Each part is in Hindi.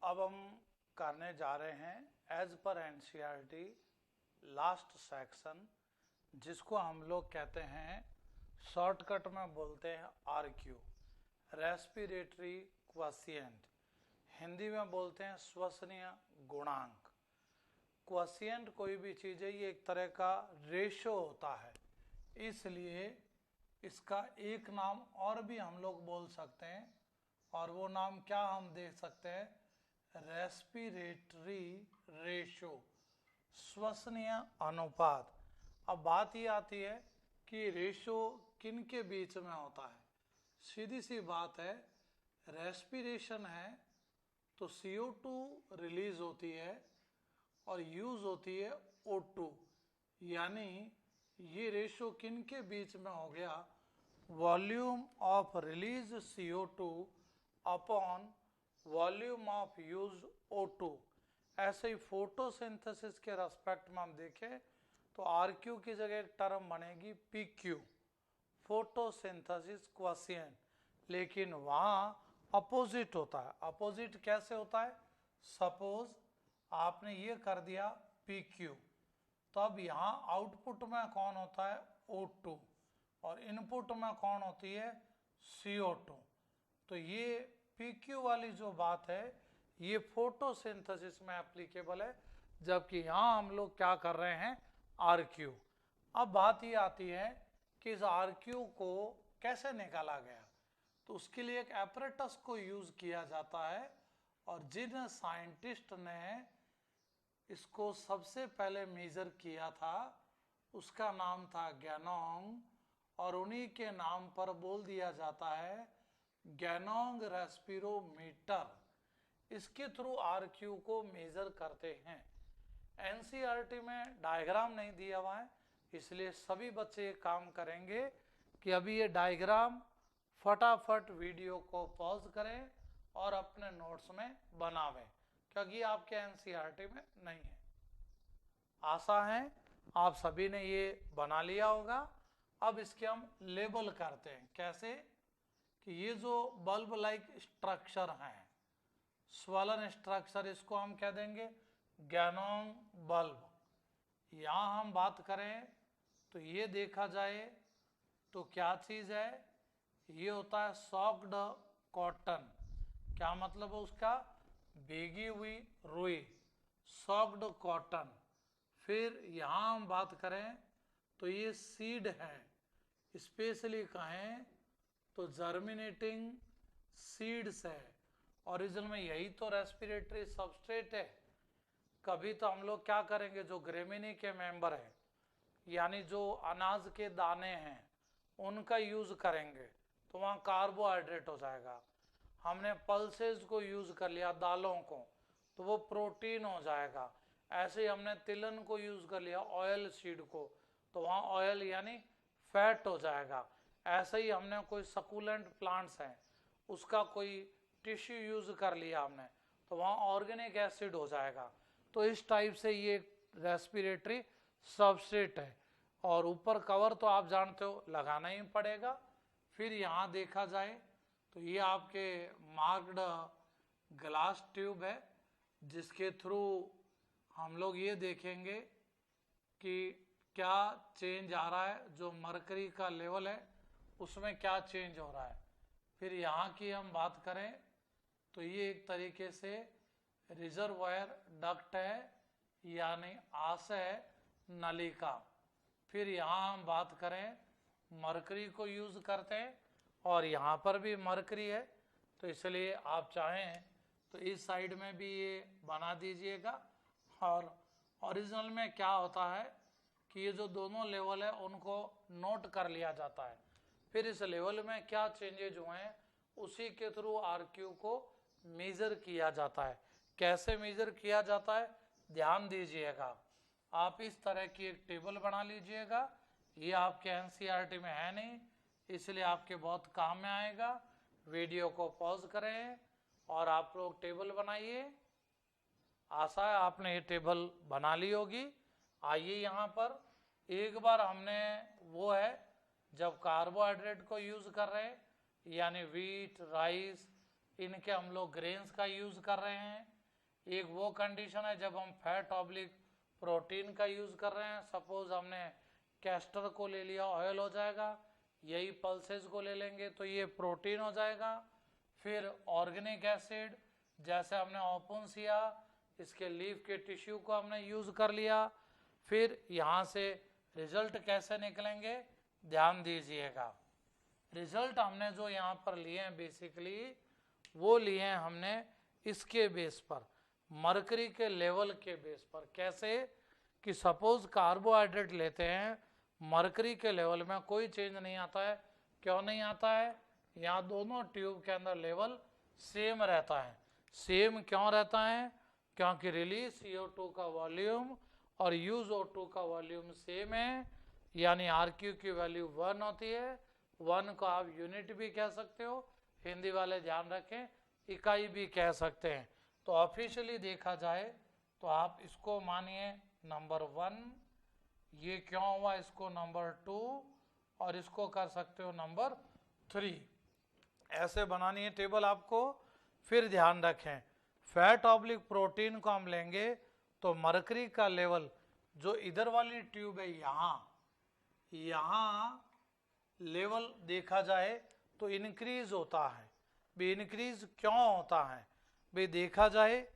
अब हम करने जा रहे हैं as per NCERT last section, जिसको हम लोग कहते हैं, शॉर्टकट में बोलते हैं आरक्यू, रेस्पिरेटरी क्वोशिएंट। हिंदी में बोलते हैं श्वसनीय गुणांक। क्वोशिएंट कोई भी चीज़ है, ये एक तरह का रेशो होता है, इसलिए इसका एक नाम और भी हम लोग बोल सकते हैं, और वो नाम क्या हम दे सकते हैं, रेस्पिरेटरी रेशो, श्वसनीय अनुपात। अब बात ये आती है कि रेशो किन के बीच में होता है। सीधी सी बात है, रेस्पिरेशन है तो CO2 रिलीज होती है और यूज होती है O2, यानी ये रेशो किन के बीच में हो गया, volume of release CO2 upon volume of use O2। ऐसे ही फोटोसिंथेसिस के रेस्पेक्ट में हम देखें तो RQ की जगह एक टर्म बनेगी PQ, फोटोसिंथेसिस क्वोशिएंट, लेकिन वहाँ अपोजिट होता है। अपोजिट कैसे होता है, सपोज आपने ये कर दिया PQ, तो अब यहाँ आउटपुट में कौन होता है, O2, और इनपुट में कौन होती है, CO2। तो ये PQ वाली जो बात है ये फोटोसिंथेसिस में एप्लीकेबल है, जबकि यहाँ हम लोग क्या कर रहे हैं, RQ। अब बात ये आती है कि इस RQ को कैसे निकाला गया, तो उसके लिए एक एपरेटस को यूज किया जाता है, और जिन साइंटिस्ट ने इसको सबसे पहले मेजर किया था उसका नाम था गैनोंग, और उन्हीं के नाम पर बोल दिया जाता है गैनोंग रेस्पिरोमीटर। इसके थ्रू RQ को मेजर करते हैं। एनसीईआरटी में डायग्राम नहीं दिया हुआ है, इसलिए सभी बच्चे ये काम करेंगे कि अभी ये डायग्राम फटाफट वीडियो को पॉज करें और अपने नोट्स में बनावें, क्योंकि आपके एनसीईआरटी में नहीं है। आशा है आप सभी ने ये बना लिया होगा। अब इसके हम लेबल करते हैं, कैसे कि ये जो बल्ब लाइक स्ट्रक्चर हैं, स्वलन स्ट्रक्चर, इसको हम कह देंगे गैनोंग बल्ब। यहाँ हम बात करें तो ये देखा जाए तो क्या चीज़ है, ये होता है सॉक्ड कॉटन। क्या मतलब है उसका, भीगी हुई रुई, सॉक्ड कॉटन। फिर यहाँ हम बात करें तो ये सीड है, स्पेशली कहें तो जर्मिनेटिंग सीड्स है। ओरिजिनल में यही तो रेस्पिरेटरी सबस्ट्रेट है। कभी तो हम लोग क्या करेंगे, जो ग्रेमिनी के मेंबर हैं, यानी जो अनाज के दाने हैं, उनका यूज करेंगे तो वहाँ कार्बोहाइड्रेट हो जाएगा। हमने पल्सेस को यूज कर लिया, दालों को, तो वो प्रोटीन हो जाएगा। ऐसे ही हमने तिलन को यूज कर लिया, ऑयल सीड को, तो वहाँ ऑयल यानी फैट हो जाएगा। ऐसे ही हमने कोई सकुलेंट प्लांट्स हैं, उसका कोई टिश्यू यूज कर लिया हमने, तो वहाँ ऑर्गेनिक एसिड हो जाएगा। तो इस टाइप से ये रेस्पिरेटरी सबस्ट्रेट है, और ऊपर कवर तो आप जानते हो लगाना ही पड़ेगा। फिर यहाँ देखा जाए तो ये आपके मार्क्ड ग्लास ट्यूब है, जिसके थ्रू हम लोग ये देखेंगे कि क्या चेंज आ रहा है, जो मरकरी का लेवल है उसमें क्या चेंज हो रहा है। फिर यहाँ की हम बात करें तो ये एक तरीके से रिजर्वायर डक्ट है, यानी आशय नलिका। फिर यहाँ हम बात करें, मरकरी को यूज करते हैं, और यहाँ पर भी मरकरी है, तो इसलिए आप चाहें तो इस साइड में भी ये बना दीजिएगा। और ओरिजिनल में क्या होता है कि ये जो दोनों लेवल है उनको नोट कर लिया जाता है, फिर इस लेवल में क्या चेंजेज हुए हैं उसी के थ्रू RQ को मेजर किया जाता है। कैसे मेजर किया जाता है, ध्यान दीजिएगा। आप इस तरह की एक टेबल बना लीजिएगा, ये आपके एनसीईआरटी में है नहीं, इसलिए आपके बहुत काम में आएगा। वीडियो को पॉज करें और आप लोग टेबल बनाइए। आशा है आपने ये टेबल बना ली होगी। आइए यहाँ पर एक बार हमने वो है, जब कार्बोहाइड्रेट को यूज कर रहे हैं, यानी व्हीट, राइस, इनके हम लोग ग्रेन्स का यूज कर रहे हैं। एक वो कंडीशन है जब हम फैट ऑब्लिक प्रोटीन का यूज कर रहे हैं। सपोज हमने कैस्टर को ले लिया, ऑयल हो जाएगा। यही पल्सेस को ले लेंगे तो ये प्रोटीन हो जाएगा। फिर ऑर्गेनिक एसिड, जैसे हमने ओपुंसिया, इसके लीफ के टिश्यू को हमने यूज कर लिया। फिर यहाँ से रिजल्ट कैसे निकलेंगे ध्यान दीजिएगा। रिजल्ट हमने जो यहाँ पर लिए हैं बेसिकली वो लिए हैं हमने इसके बेस पर, मरकरी के लेवल के बेस पर। कैसे कि सपोज कार्बोहाइड्रेट लेते हैं, मरकरी के लेवल में कोई चेंज नहीं आता है। क्यों नहीं आता है? यहाँ दोनों ट्यूब के अंदर लेवल सेम रहता है। सेम क्यों रहता है? क्योंकि रिलीज CO2 का वॉल्यूम और यूज O2 का वॉल्यूम सेम है, यानी RQ की वैल्यू 1 होती है। 1 को आप यूनिट भी कह सकते हो, हिंदी वाले ध्यान रखें, इकाई भी कह सकते हैं। तो ऑफिशियली देखा जाए तो आप इसको मानिए नंबर 1, ये क्यों हुआ इसको नंबर 2, और इसको कर सकते हो नंबर 3। ऐसे बनानी है टेबल आपको। फिर ध्यान रखें, फैट ऑब्लिक प्रोटीन को हम लेंगे तो मरकरी का लेवल जो इधर वाली ट्यूब है यहाँ लेवल देखा जाए तो इंक्रीज होता है। भी इंक्रीज क्यों होता है? भी देखा जाए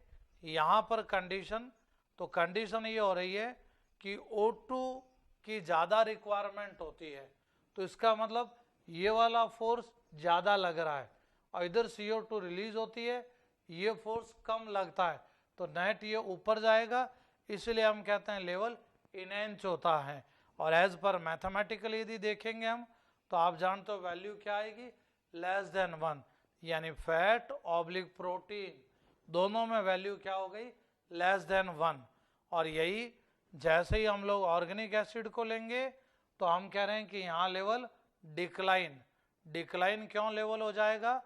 यहाँ पर कंडीशन, तो कंडीशन ये हो रही है कि O2 की ज़्यादा रिक्वायरमेंट होती है, तो इसका मतलब ये वाला फोर्स ज़्यादा लग रहा है, और इधर CO2 रिलीज होती है, ये फोर्स कम लगता है, तो नेट ये ऊपर जाएगा। इसलिए हम कहते हैं लेवल इनहेंस होता है। और एज पर मैथमेटिकली यदि देखेंगे हम तो आप जानते हो वैल्यू क्या आएगी, लेस देन 1, यानी फैट ऑब्लिक प्रोटीन दोनों में वैल्यू क्या हो गई, लेस देन 1। और यही जैसे ही हम लोग ऑर्गेनिक एसिड को लेंगे तो हम कह रहे हैं कि यहाँ लेवल डिक्लाइन। डिक्लाइन क्यों लेवल हो जाएगा?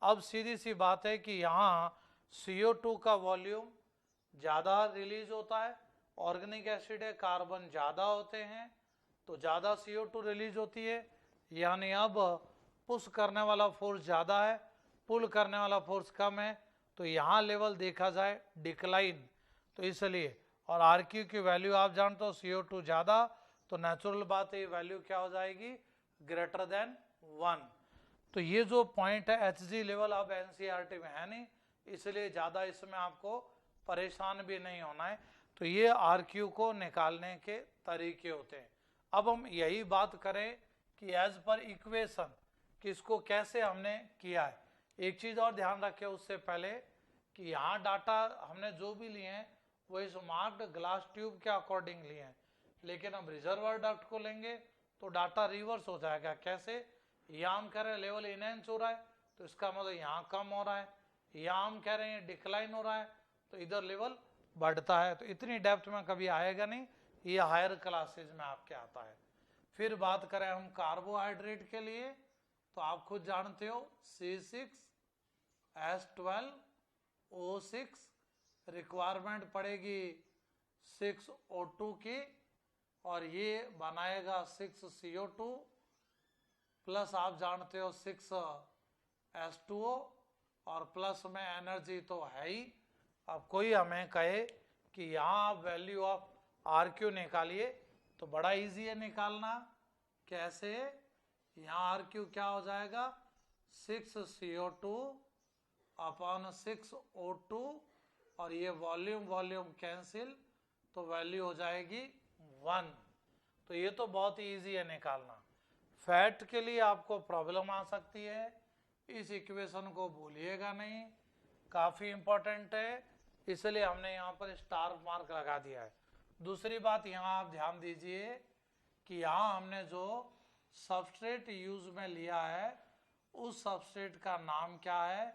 अब सीधी सी बात है कि यहाँ CO2 का वॉल्यूम ज़्यादा रिलीज होता है, ऑर्गेनिक एसिड है, कार्बन ज़्यादा होते हैं, तो ज़्यादा CO2 रिलीज होती है, यानी अब पुश करने वाला फोर्स ज़्यादा है, पुल करने वाला फोर्स कम है, तो यहाँ लेवल देखा जाए डिक्लाइन। तो इसलिए, और RQ की वैल्यू आप जानते हो CO2 ज़्यादा, तो नेचुरल बात है ये वैल्यू क्या हो जाएगी, ग्रेटर देन 1। तो ये जो पॉइंट है HG लेवल अब NCERT में है नहीं, इसलिए ज़्यादा इसमें आपको परेशान भी नहीं होना है। तो ये RQ को निकालने के तरीके होते हैं। अब हम यही बात करें कि एज पर इक्वेशन किसको कैसे हमने किया है। एक चीज़ और ध्यान रखें उससे पहले कि यहाँ डाटा हमने जो भी लिए हैं वो इस मार्क्ड ग्लास ट्यूब के अकॉर्डिंग लिए हैं, लेकिन हम रिजर्वर डक्ट को लेंगे तो डाटा रिवर्स हो जाएगा। कैसे? यहाँ हम कह रहे हैं लेवल इनहेंस हो रहा है, तो इसका मतलब यहाँ कम हो रहा है। यहाँ हम कह रहे हैं डिक्लाइन हो रहा है, तो इधर लेवल बढ़ता है। तो इतनी डेप्थ में कभी आएगा नहीं, ये हायर क्लासेज में आपके आता है। फिर बात करें हम कार्बोहाइड्रेट के लिए, तो आप खुद जानते हो C6H12O6 रिक्वायरमेंट पड़ेगी 6O2 की, और ये बनाएगा 6CO2 प्लस आप जानते हो 6H2O, और प्लस में एनर्जी तो है ही। अब कोई हमें कहे कि यहाँ आप वैल्यू ऑफ RQ निकालिए तो बड़ा इजी है निकालना। कैसे? यहाँ RQ क्या हो जाएगा, 6CO2 अपॉन 6O2, और ये वॉल्यूम कैंसिल, तो वैल्यू हो जाएगी 1। तो ये तो बहुत ही ईजी है निकालना। फैट के लिए आपको प्रॉब्लम आ सकती है, इस इक्वेशन को भूलिएगा नहीं, काफ़ी इंपॉर्टेंट है, इसलिए हमने यहाँ पर स्टार मार्क लगा दिया है। दूसरी बात यहाँ आप ध्यान दीजिए कि यहाँ हमने जो सबस्ट्रेट यूज में लिया है उस सबस्ट्रेट का नाम क्या है,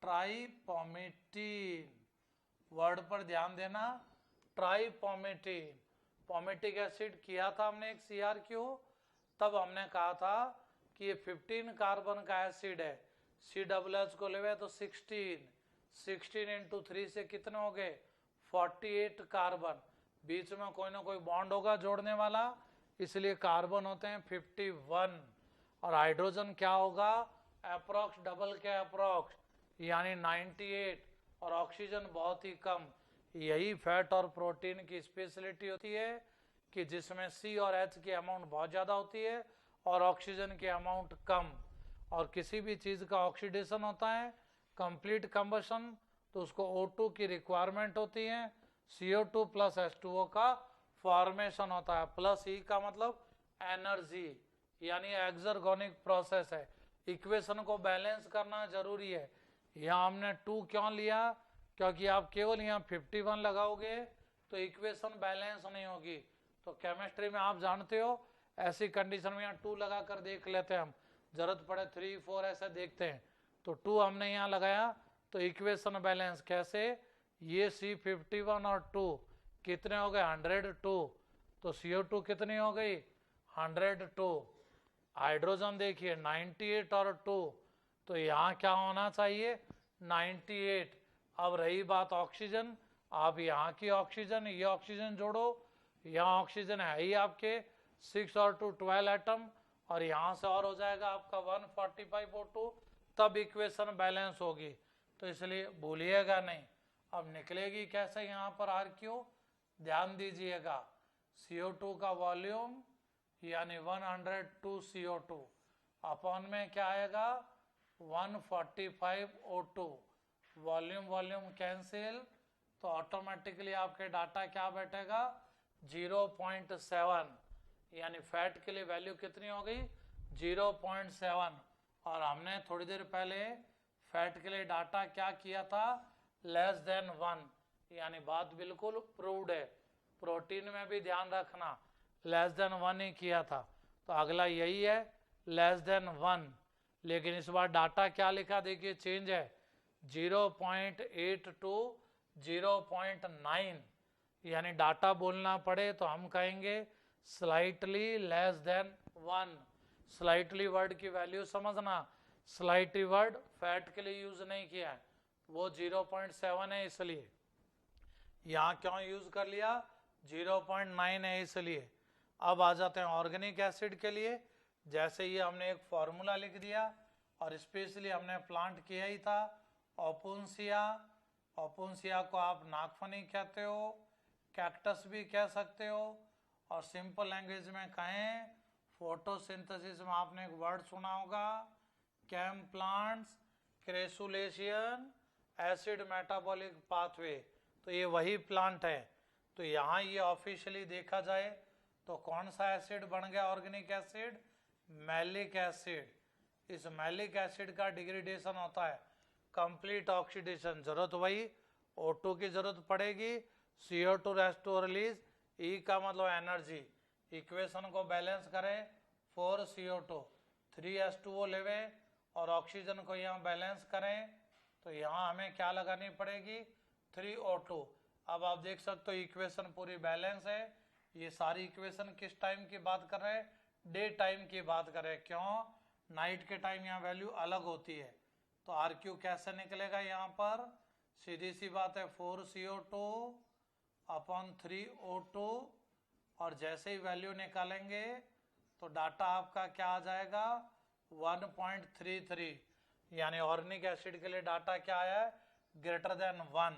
ट्राइपोमेटीन। वर्ड पर ध्यान देना, ट्राइपोमेटीन। पोमेटिक एसिड किया था हमने एक CRQ, तब हमने कहा था कि ये 15 कार्बन का एसिड है, COOH को लेवे तो 16 इंटू 3 से कितने हो गए, 48 कार्बन। बीच में कोई ना कोई बॉन्ड होगा जोड़ने वाला, इसलिए कार्बन होते हैं 51, और हाइड्रोजन क्या होगा, अप्रोक्स डबल के अप्रोक्स यानी 98, और ऑक्सीजन बहुत ही कम। यही फैट और प्रोटीन की स्पेशलिटी होती है कि जिसमें C और H की अमाउंट बहुत ज़्यादा होती है और ऑक्सीजन की अमाउंट कम। और किसी भी चीज़ का ऑक्सीडेशन होता है, कंप्लीट कंबशन, तो उसको O2 की रिक्वायरमेंट होती है, CO2 प्लस H2O का फॉर्मेशन होता है। प्लस E का मतलब एनर्जी, यानी एक्सर्गोनिक प्रोसेस है। इक्वेशन को बैलेंस करना जरूरी है। यहाँ हमने 2 क्यों लिया, क्योंकि आप केवल यहाँ 51 लगाओगे तो इक्वेशन बैलेंस नहीं होगी। तो केमिस्ट्री में आप जानते हो, ऐसी कंडीशन में यहाँ 2 लगा कर देख लेते हैं हम, जरूरत पड़े 3, 4 ऐसे देखते हैं। तो 2 हमने यहाँ लगाया तो इक्वेशन बैलेंस कैसे, ये C51 और 2 कितने हो गए 102, तो CO2 कितनी हो गई 102। हाइड्रोजन देखिए 98 और 2, तो यहाँ क्या होना चाहिए 98। अब रही बात ऑक्सीजन, आप यहाँ की ऑक्सीजन, ये ऑक्सीजन जोड़ो, यहाँ ऑक्सीजन है ही आपके 6 और 2 12 एटम, और यहाँ से और हो जाएगा आपका 145 O2, तब इक्वेशन बैलेंस होगी। तो इसलिए भूलिएगा नहीं। अब निकलेगी कैसे यहाँ पर RQ, ध्यान दीजिएगा, CO2 का वॉल्यूम यानी 102 CO2 अपॉन में क्या आएगा 145 O2, वॉल्यूम वॉल्यूम कैंसिल, तो ऑटोमेटिकली आपके डाटा क्या बैठेगा 0.7, यानी फैट के लिए वैल्यू कितनी हो गई 0.7। और हमने थोड़ी देर पहले फैट के लिए डाटा क्या किया था लेस देन 1, यानी बात बिल्कुल प्रूव्ड है। प्रोटीन में भी ध्यान रखना लेस देन 1 ही किया था, तो अगला यही है लेस देन 1। लेकिन इस बार डाटा क्या लिखा देखिए चेंज है 0.8 टू 0.9, यानी डाटा बोलना पड़े तो हम कहेंगे slightly less than 1। Slightly word की वैल्यू समझना, स्लाइटली वर्ड फैट के लिए यूज नहीं किया है, वो 0.7 है इसलिए। यहाँ क्यों यूज कर लिया 0.9 है इसलिए। अब आ जाते हैं ऑर्गेनिक एसिड के लिए। जैसे ये हमने एक फॉर्मूला लिख दिया और स्पेशली हमने प्लांट किया ही था ओपुन्सिया। ओपुन्सिया को आप नागफनी कहते हो, कैक्टस भी कह सकते हो, और सिंपल लैंग्वेज में कहें फोटोसिंथेसिस में आपने एक वर्ड सुना होगा CAM plants crassulacean acid metabolic pathway, तो ये वही प्लांट है। तो यहाँ ये ऑफिशियली देखा जाए तो कौन सा एसिड बन गया ऑर्गेनिक एसिड मैलिक एसिड। इस मैलिक एसिड का डिग्रेडेशन होता है कंप्लीट ऑक्सीडेशन, जरूरत वही O2 की जरूरत पड़ेगी, CO2 रेस्टो रिलीज, E का मतलब एनर्जी। इक्वेशन को बैलेंस करें 4 CO2 3 H2O लेवे और ऑक्सीजन को यहाँ बैलेंस करें तो यहाँ हमें क्या लगानी पड़ेगी 3 O2। अब आप देख सकते हो इक्वेशन पूरी बैलेंस है। ये सारी इक्वेशन किस टाइम की बात कर रहे हैं डे टाइम की बात कर रहे हैं, क्यों नाइट के टाइम यहाँ वैल्यू अलग होती है। तो RQ कैसे निकलेगा यहाँ पर, सीधी सी बात है 4 CO2 अपॉन 3 O2, और जैसे ही वैल्यू निकालेंगे तो डाटा आपका क्या आ जाएगा 1.33, यानी ऑर्गेनिक एसिड के लिए डाटा क्या आया है ग्रेटर देन 1।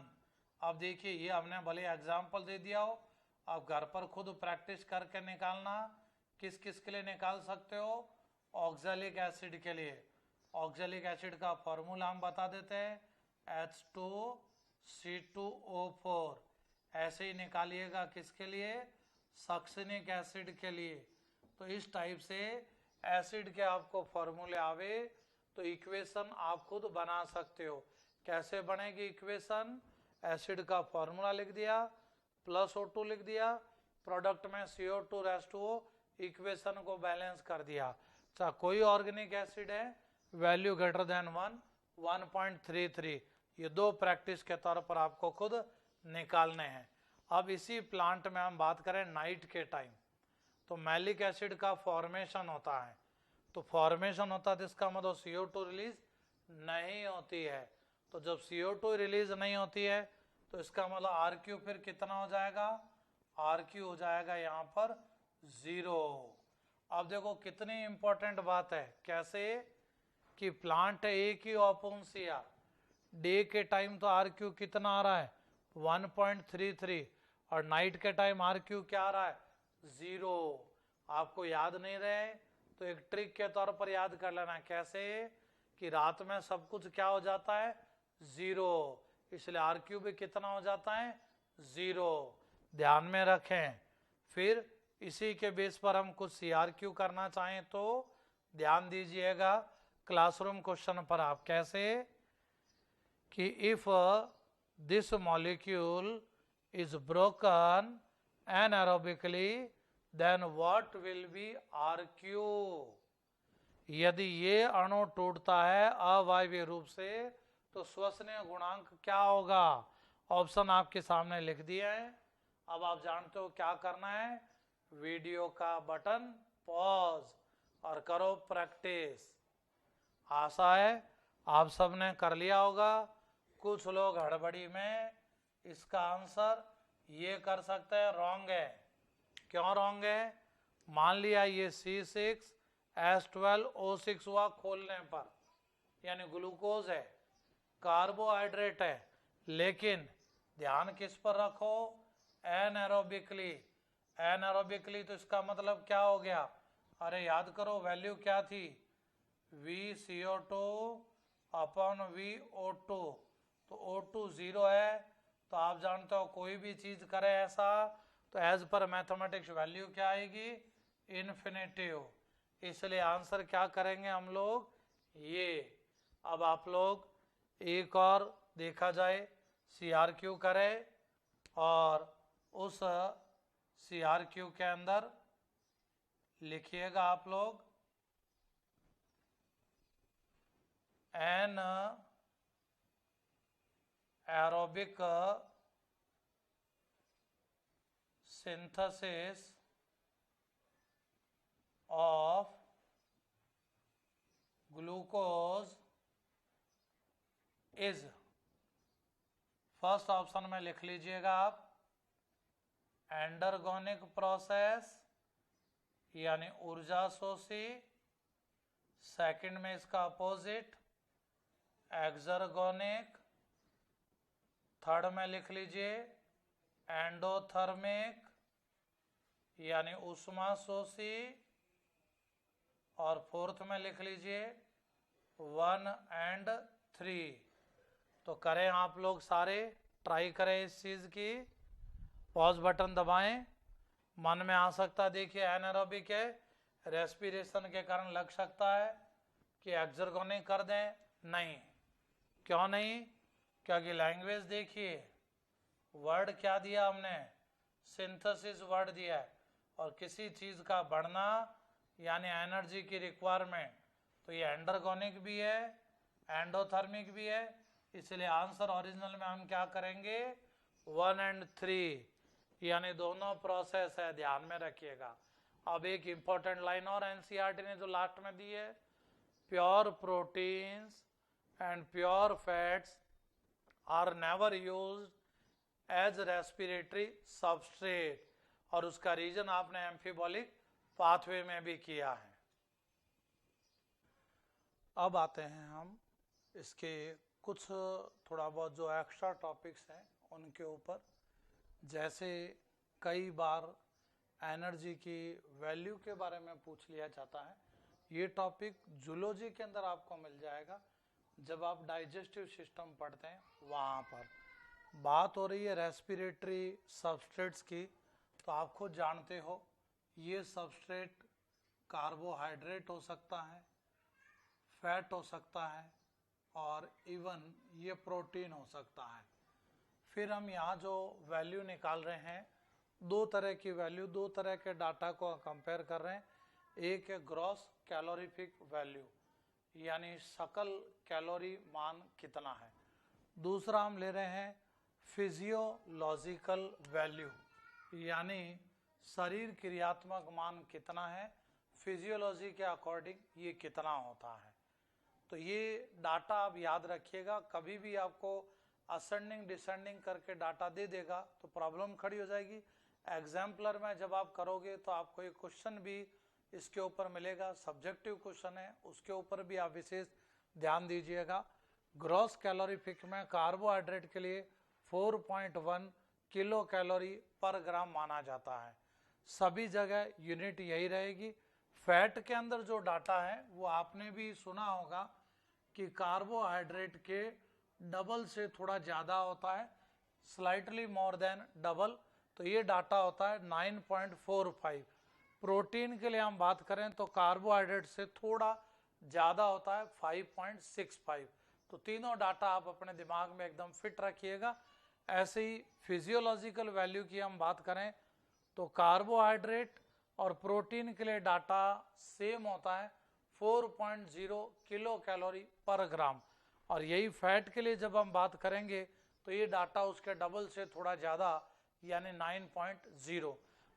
अब देखिए ये हमने भले एग्जाम्पल दे दिया हो, आप घर पर खुद प्रैक्टिस करके निकालना। किस किस के लिए निकाल सकते हो, ऑक्सैलिक एसिड के लिए। ऑक्सैलिक एसिड का फॉर्मूला हम बता देते हैं H2C2O4, ऐसे ही निकालिएगा किसके लिए सक्सिनिक एसिड के लिए। तो इस टाइप से एसिड के आपको फॉर्मूले आवे तो इक्वेशन आप खुद बना सकते हो। कैसे बनेगी इक्वेशन, एसिड का फॉर्मूला लिख दिया प्लस O2 लिख दिया, प्रोडक्ट में CO2 रेस्टो, इक्वेशन को बैलेंस कर दिया। अच्छा कोई ऑर्गेनिक एसिड है वैल्यू ग्रेटर देन 1 1.33, ये दो प्रैक्टिस के तौर पर आपको खुद निकालने हैं। अब इसी प्लांट में हम बात करें नाइट के टाइम, तो मैलिक एसिड का फॉर्मेशन होता है, तो फॉर्मेशन होता है इसका मतलब CO2 रिलीज नहीं होती है। तो जब CO2 रिलीज नहीं होती है तो इसका मतलब RQ फिर कितना हो जाएगा, RQ हो जाएगा यहाँ पर 0। अब देखो कितनी इंपॉर्टेंट बात है, कैसे कि प्लांट है एक ही ओपुन्सिया, डे के टाइम तो आर क्यू कितना आ रहा है 1.33 और नाइट के टाइम आर क्यू क्या आ रहा है 0। आपको याद नहीं रहे तो एक ट्रिक के तौर पर याद कर लेना, कैसे कि रात में सब कुछ क्या हो जाता है 0, इसलिए आर क्यू भी कितना हो जाता है 0, ध्यान में रखें। फिर इसी के बेस पर हम कुछ सी आर क्यू करना चाहें तो ध्यान दीजिएगा क्लासरूम क्वेश्चन पर। आप कैसे कि if this molecule is broken anaerobically then what will be R Q. यदि ये अणु टूटता है अवायवीय रूप से तो श्वसनीय गुणांक क्या होगा। ऑप्शन आपके सामने लिख दिए हैं। अब आप जानते हो क्या करना है, वीडियो का बटन पॉज और करो प्रैक्टिस। आशा है आप सबने कर लिया होगा। कुछ लोग हड़बड़ी में इसका आंसर ये कर सकते हैं, रॉन्ग है। क्यों रॉन्ग है, मान लिया ये C6H12O6 हुआ खोलने पर, यानी ग्लूकोज है, कार्बोहाइड्रेट है, लेकिन ध्यान किस पर रखो एनएरोबिकली। एनएरोबिकली तो इसका मतलब क्या हो गया, अरे याद करो वैल्यू क्या थी VCO2 अपॉन VO2, तो O2 0 है। तो आप जानते हो कोई भी चीज करे ऐसा तो एज पर मैथमेटिक्स वैल्यू क्या आएगी इन्फिनिटिव, इसलिए आंसर क्या करेंगे हम लोग ये। अब आप लोग एक और देखा जाए CRQ करें और उस CRQ के अंदर लिखिएगा आप लोग anaerobic synthesis of glucose is, first option में लिख लीजिएगा आप एंडरगोनिक प्रोसेस यानी ऊर्जा शोषी, सेकंड में इसका अपोजिट एक्सर्गोनिक, थर्ड में लिख लीजिए एंडोथर्मिक यानी ऊष्मा शोषी, और फोर्थ में लिख लीजिए 1 और 3। तो करें आप लोग सारे, ट्राई करें इस चीज की, पॉज बटन दबाएं। मन में आ सकता देखिए एनारोबिक है, रेस्पिरेशन के कारण लग सकता है कि एक्सर्गोनिक कर दें, नहीं। क्यों नहीं, क्योंकि लैंग्वेज देखिए वर्ड क्या दिया हमने सिंथेसिस वर्ड दिया है, और किसी चीज का बढ़ना यानी एनर्जी की रिक्वायरमेंट, तो ये एंडरगोनिक भी है एंडोथर्मिक भी है, इसलिए आंसर ओरिजिनल में हम क्या करेंगे 1 और 3 यानी दोनों प्रोसेस है, ध्यान में रखिएगा। अब एक इंपॉर्टेंट लाइन और एनसीईआरटी ने जो लास्ट में दी है, pure proteins and pure fats are never used as respiratory substrate, और उसका रीजन आपने एम्फीबॉलिक पाथवे में भी किया है। अब आते हैं हम इसके कुछ थोड़ा बहुत जो एक्स्ट्रा टॉपिक्स हैं उनके ऊपर। जैसे कई बार एनर्जी की वैल्यू के बारे में पूछ लिया जाता है, ये टॉपिक जूलॉजी के अंदर आपको मिल जाएगा जब आप डाइजेस्टिव सिस्टम पढ़ते हैं, वहाँ पर बात हो रही है रेस्पिरेटरी सबस्ट्रेट्स की। तो आप खुद जानते हो ये सबस्ट्रेट कार्बोहाइड्रेट हो सकता है, फैट हो सकता है, और इवन ये प्रोटीन हो सकता है। फिर हम यहाँ जो वैल्यू निकाल रहे हैं, दो तरह की वैल्यू, दो तरह के डाटा को कंपेयर कर रहे हैं। एक है ग्रॉस कैलोरीफिक वैल्यू यानी सकल कैलोरी मान कितना है, दूसरा हम ले रहे हैं फिजियोलॉजिकल वैल्यू यानी शरीर क्रियात्मक मान कितना है, फिजियोलॉजी के अकॉर्डिंग ये कितना होता है। तो ये डाटा आप याद रखिएगा, कभी भी आपको असेंडिंग डिसेंडिंग करके डाटा दे देगा तो प्रॉब्लम खड़ी हो जाएगी। एग्जाम्पलर में जब आप करोगे तो आपको एक क्वेश्चन भी इसके ऊपर मिलेगा, सब्जेक्टिव क्वेश्चन है, उसके ऊपर भी आप विशेष ध्यान दीजिएगा। ग्रॉस कैलोरीफिक में कार्बोहाइड्रेट के लिए 4.1 किलो कैलोरी पर ग्राम माना जाता है। सभी जगह यूनिट यही रहेगी। फैट के अंदर जो डाटा है वो आपने भी सुना होगा कि कार्बोहाइड्रेट के डबल से थोड़ा ज़्यादा होता है, स्लाइटली मोर देन डबल, तो ये डाटा होता है 9.45। प्रोटीन के लिए हम बात करें तो कार्बोहाइड्रेट से थोड़ा ज़्यादा होता है 5.65। तो तीनों डाटा आप अपने दिमाग में एकदम फिट रखिएगा। ऐसे ही फिजियोलॉजिकल वैल्यू की हम बात करें तो कार्बोहाइड्रेट और प्रोटीन के लिए डाटा सेम होता है 4.0 किलो कैलोरी पर ग्राम, और यही फैट के लिए जब हम बात करेंगे तो ये डाटा उसके डबल से थोड़ा ज़्यादा यानी 9.0।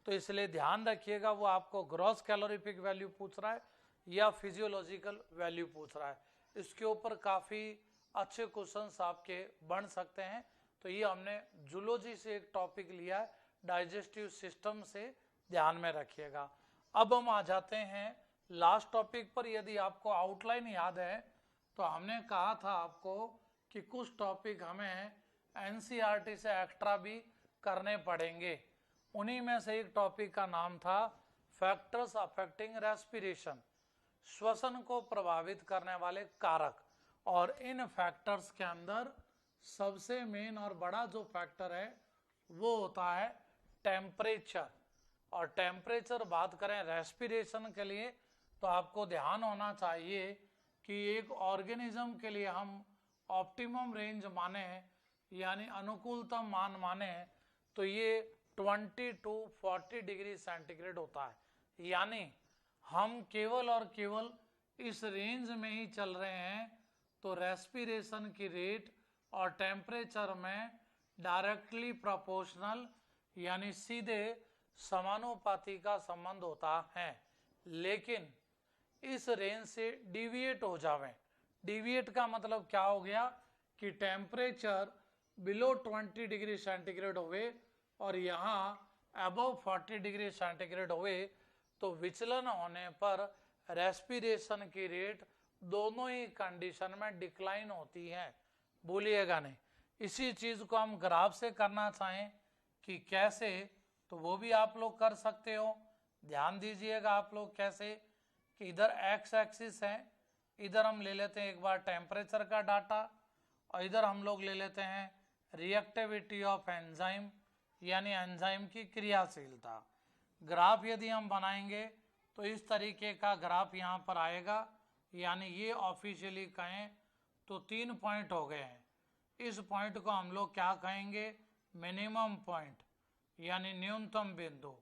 तो इसलिए ध्यान रखिएगा वो आपको ग्रॉस कैलोरीफिक वैल्यू पूछ रहा है या फिजियोलॉजिकल वैल्यू पूछ रहा है। इसके ऊपर काफ़ी अच्छे क्वेश्चंस आपके बन सकते हैं। तो ये हमने जूलॉजी से एक टॉपिक लिया है, डाइजेस्टिव सिस्टम से, ध्यान में रखिएगा। अब हम आ जाते हैं लास्ट टॉपिक पर। यदि आपको आउटलाइन याद है तो हमने कहा था आपको कि कुछ टॉपिक हमें एनसीईआरटी से एक्स्ट्रा भी करने पड़ेंगे। उन्हीं में से एक टॉपिक का नाम था फैक्टर्स अफेक्टिंग रेस्पिरेशन, श्वसन को प्रभावित करने वाले कारक। और इन फैक्टर्स के अंदर सबसे मेन और बड़ा जो फैक्टर है वो होता है टेम्परेचर। और टेम्परेचर बात करें रेस्पिरेशन के लिए तो आपको ध्यान होना चाहिए कि एक ऑर्गेनिज्म के लिए हम ऑप्टिमम रेंज माने हैं यानी अनुकूलतम मान माने हैं तो ये 20 to 40 डिग्री सेंटीग्रेड होता है। यानी हम केवल और केवल इस रेंज में ही चल रहे हैं तो रेस्पिरेशन की रेट और टेम्परेचर में डायरेक्टली प्रोपोर्शनल यानी सीधे समानुपाती का संबंध होता है। लेकिन इस रेंज से डिविएट हो जावे, डिविएट का मतलब क्या हो गया कि टेम्परेचर बिलो 20 डिग्री सेंटीग्रेड हुए और यहाँ अबव 40 डिग्री सेंटीग्रेड हुए तो विचलन होने पर रेस्पिरेशन की रेट दोनों ही कंडीशन में डिक्लाइन होती है, भूलिएगा नहीं। इसी चीज को हम ग्राफ से करना चाहें कि कैसे, तो वो भी आप लोग कर सकते हो। ध्यान दीजिएगा आप लोग कैसे कि इधर एक्स एक्सिस है, इधर हम ले लेते हैं एक बार टेम्परेचर का डाटा और इधर हम लोग ले लेते हैं रिएक्टिविटी ऑफ एंजाइम यानी एंजाइम की क्रियाशीलता। ग्राफ यदि हम बनाएंगे तो इस तरीके का ग्राफ यहाँ पर आएगा, यानी ये ऑफिशियली कहें तो 3 पॉइंट हो गए हैं। इस पॉइंट को हम लोग क्या कहेंगे, मिनिमम पॉइंट यानी न्यूनतम बिंदु।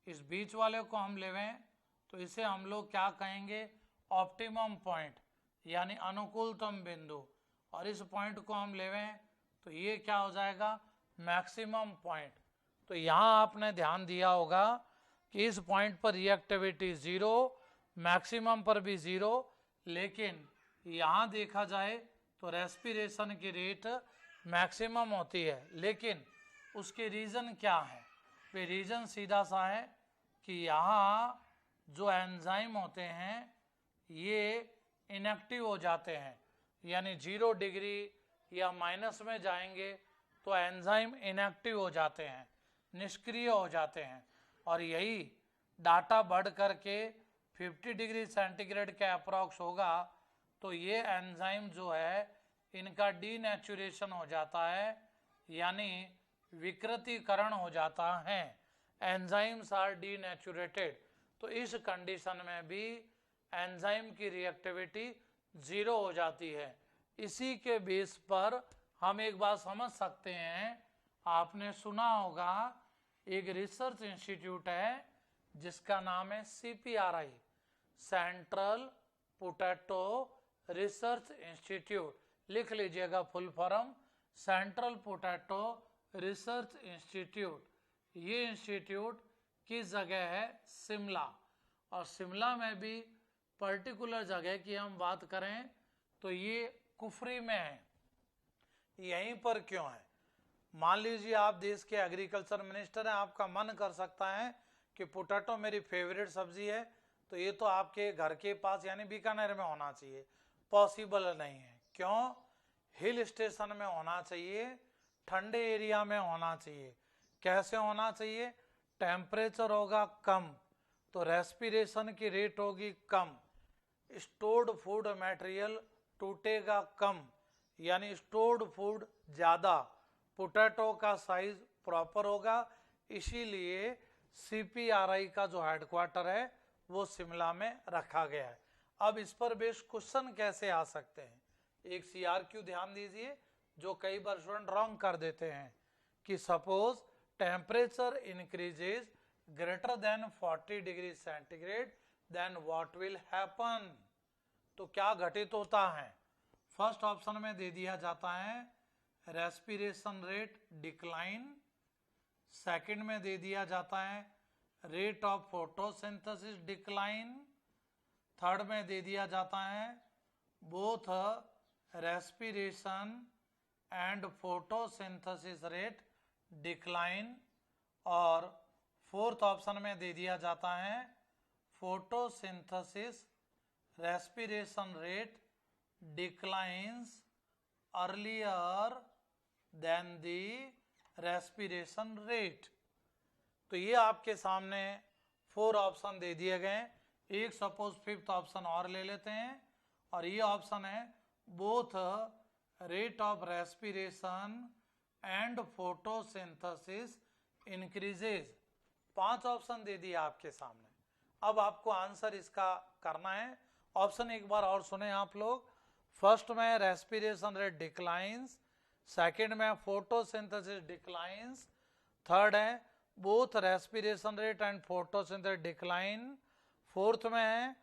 इस बीच वाले को हम लेवें तो इसे हम लोग क्या कहेंगे, ऑप्टिमम पॉइंट यानी अनुकूलतम बिंदु। और इस पॉइंट को हम लेवें तो ये क्या हो जाएगा, मैक्सिमम पॉइंट। तो यहाँ आपने ध्यान दिया होगा कि इस पॉइंट पर रिएक्टिविटी 0, मैक्सिमम पर भी 0, लेकिन यहाँ देखा जाए तो रेस्पिरेशन की रेट मैक्सिमम होती है। लेकिन उसके रीज़न क्या है, वे रीज़न सीधा सा है कि यहाँ जो एंजाइम होते हैं ये इनएक्टिव हो जाते हैं, यानी 0 डिग्री या माइनस में जाएंगे तो एंजाइम इनएक्टिव हो जाते हैं, निष्क्रिय हो जाते हैं। और यही डाटा बढ़ करके 50 डिग्री सेंटीग्रेड के अप्रॉक्स होगा तो ये एंजाइम जो है इनका डीनेचुरेशन हो जाता है यानी विकृतीकरण हो जाता है। Enzymes are denatured. तो इस कंडीशन में भी एंजाइम की रिएक्टिविटी 0 हो जाती है। इसी के बेस पर हम एक बात समझ सकते हैं, आपने सुना होगा एक रिसर्च इंस्टीट्यूट है जिसका नाम है CPRI, central potato research institute. लिख लीजिएगा full form, central potato research institute. ये इंस्टीट्यूट किस जगह है, शिमला। और शिमला में भी पर्टिकुलर जगह की हम बात करें तो ये कुफरी में है। यहीं पर क्यों है, मान लीजिए आप देश के एग्रीकल्चर मिनिस्टर हैं, आपका मन कर सकता है कि पोटैटो मेरी फेवरेट सब्जी है तो ये तो आपके घर के पास यानी बीकानेर में होना चाहिए। पॉसिबल नहीं है। क्यों, हिल स्टेशन में होना चाहिए, ठंडे एरिया में होना चाहिए। कैसे होना चाहिए? टेम्परेचर होगा कम तो रेस्पिरेशन की रेट होगी कम, स्टोर्ड फूड मटेरियल टूटेगा कम, यानी स्टोर्ड फूड ज़्यादा, पोटैटो का साइज प्रॉपर होगा। इसीलिए CPRI का जो हेडक्वार्टर है वो शिमला में रखा गया है। अब इस पर बेस्ड क्वेश्चन कैसे आ सकते हैं? एक CRQ ध्यान दीजिए जो कई बार स्टूडेंट रॉन्ग कर देते हैं कि suppose temperature increases greater than 40 degree centigrade then what will happen, तो क्या घटित होता है? फर्स्ट ऑप्शन में दे दिया जाता है रेस्पिरेशन रेट डिक्लाइन, सेकंड में दे दिया जाता है rate of photosynthesis decline, third में दे दिया जाता है both respiration and photosynthesis rate decline, और फोर्थ ऑप्शन में दे दिया जाता है photosynthesis respiration rate declines earlier than the respiration rate. तो ये आपके सामने 4 ऑप्शन दे दिए गए। एक सपोज फिफ्थ ऑप्शन और ले लेते हैं, और ये ऑप्शन है both rate of respiration and photosynthesis increases. 5 option दे दिए आपके सामने। अब आपको आंसर इसका करना है। ऑप्शन एक बार और सुने आप लोग। फर्स्ट में रेस्पिरेशन रेट डिक्लाइंस, सेकंड में फोटोसिंथेसिस डिक्लाइंस, थर्ड है both respiration rate and photosynthesis decline, fourth में है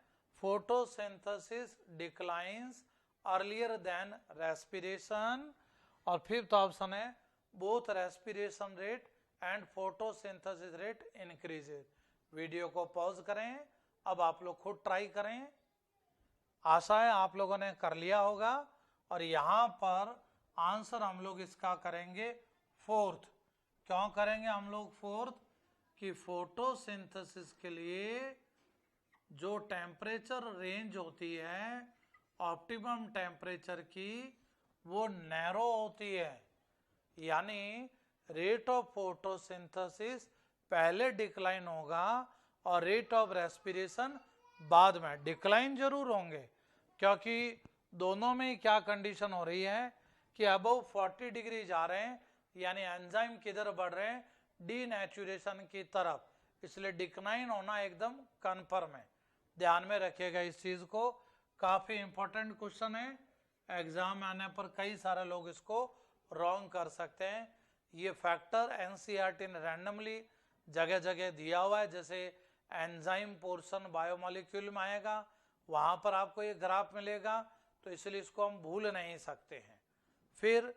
photosynthesis declines earlier than respiration, और फिफ्थ ऑप्शन है both respiration rate and photosynthesis rate increases. Video को पॉज करें, अब आप लोग खुद ट्राई करें। आशा है आप लोगों ने कर लिया होगा। और यहाँ पर आंसर हम लोग इसका करेंगे फोर्थ। क्यों करेंगे हम लोग फोर्थ? कि फोटोसिंथेसिस के लिए जो टेम्परेचर रेंज होती है ऑप्टिमम टेम्परेचर की, वो नैरो होती है, यानी रेट ऑफ फोटोसिंथेसिस पहले डिक्लाइन होगा और रेट ऑफ रेस्पिरेशन बाद में। डिक्लाइन जरूर होंगे क्योंकि दोनों में क्या कंडीशन हो रही है कि अबव 40 डिग्री जा रहे हैं, यानी एंजाइम किधर बढ़ रहे हैं? डीनेचुरेशन की तरफ, इसलिए डिक्लाइन होना एकदम कन्फर्म है। ध्यान में रखिएगा इस चीज को, काफी इंपॉर्टेंट क्वेश्चन है। एग्जाम आने पर कई सारे लोग इसको रॉन्ग कर सकते हैं। ये फैक्टर NCERT ने रैंडमली जगह जगह दिया हुआ है, जैसे एंजाइम पोर्शन बायोमोलिक्यूल में आएगा, वहां पर आपको ये ग्राफ मिलेगा, तो इसलिए इसको हम भूल नहीं सकते हैं। फिर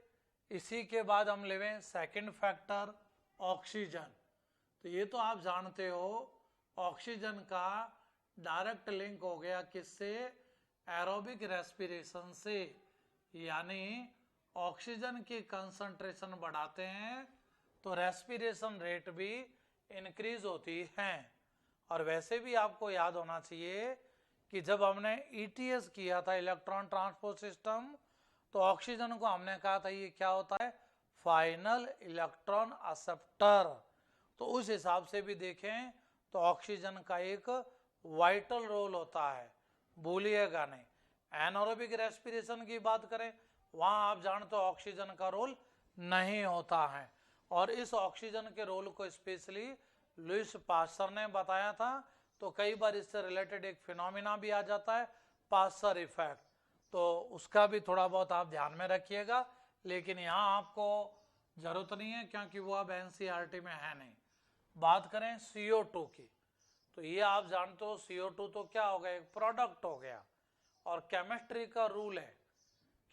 इसी के बाद हम लेवें सेकंड फैक्टर ऑक्सीजन। तो ये तो आप जानते हो ऑक्सीजन का डायरेक्ट लिंक हो गया किससे? एरोबिक रेस्पिरेशन से, यानी ऑक्सीजन की कंसंट्रेशन बढ़ाते हैं तो रेस्पिरेशन रेट भी इंक्रीज होती है। और वैसे भी आपको याद होना चाहिए कि जब हमने ETS किया था, इलेक्ट्रॉन ट्रांसपोर्ट सिस्टम, तो ऑक्सीजन को हमने कहा था ये क्या होता है? Final electron acceptor. तो उस हिसाब से भी देखें तो ऑक्सीजन का एक वाइटल रोल होता है, भूलिएगा नहीं। एनारोबिक रेस्पिरेशन की बात करें, वहां आप जानते हो ऑक्सीजन का रोल नहीं होता है। और इस ऑक्सीजन के रोल को स्पेशली लुईस पास्चर ने बताया था। तो कई बार इससे रिलेटेड एक फिनोमिना भी आ जाता है, पास्चर इफेक्ट, तो उसका भी थोड़ा बहुत आप ध्यान में रखिएगा। लेकिन यहाँ आपको जरूरत नहीं है क्योंकि वो अब NCERT में है नहीं। बात करें CO2 की, तो ये आप जानते हो CO2 तो क्या हो गया? एक प्रोडक्ट हो गया। और केमिस्ट्री का रूल है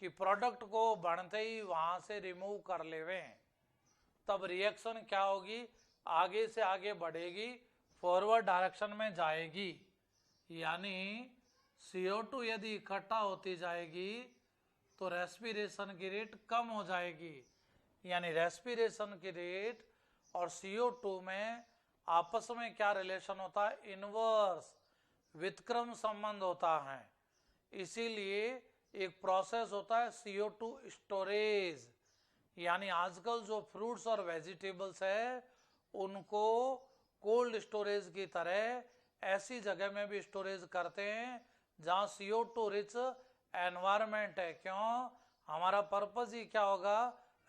कि प्रोडक्ट को बढ़ते ही वहां से रिमूव कर लेवे, तब रिएक्शन क्या होगी? आगे से आगे बढ़ेगी, फॉरवर्ड डायरेक्शन में जाएगी। यानी CO2 यदि इकट्ठा होती जाएगी तो रेस्पिरेशन की रेट कम हो जाएगी। यानी रेस्पिरेशन की रेट और CO2 में आपस में क्या रिलेशन होता है? इनवर्स, व्युत्क्रम संबंध होता है। इसीलिए एक प्रोसेस होता है CO2 स्टोरेज, यानी आजकल जो फ्रूट्स और वेजिटेबल्स है उनको कोल्ड स्टोरेज की तरह ऐसी जगह में भी स्टोरेज करते हैं जहाँ CO2 रिच एनवायरनमेंट है। क्यों? हमारा पर्पस ही क्या होगा,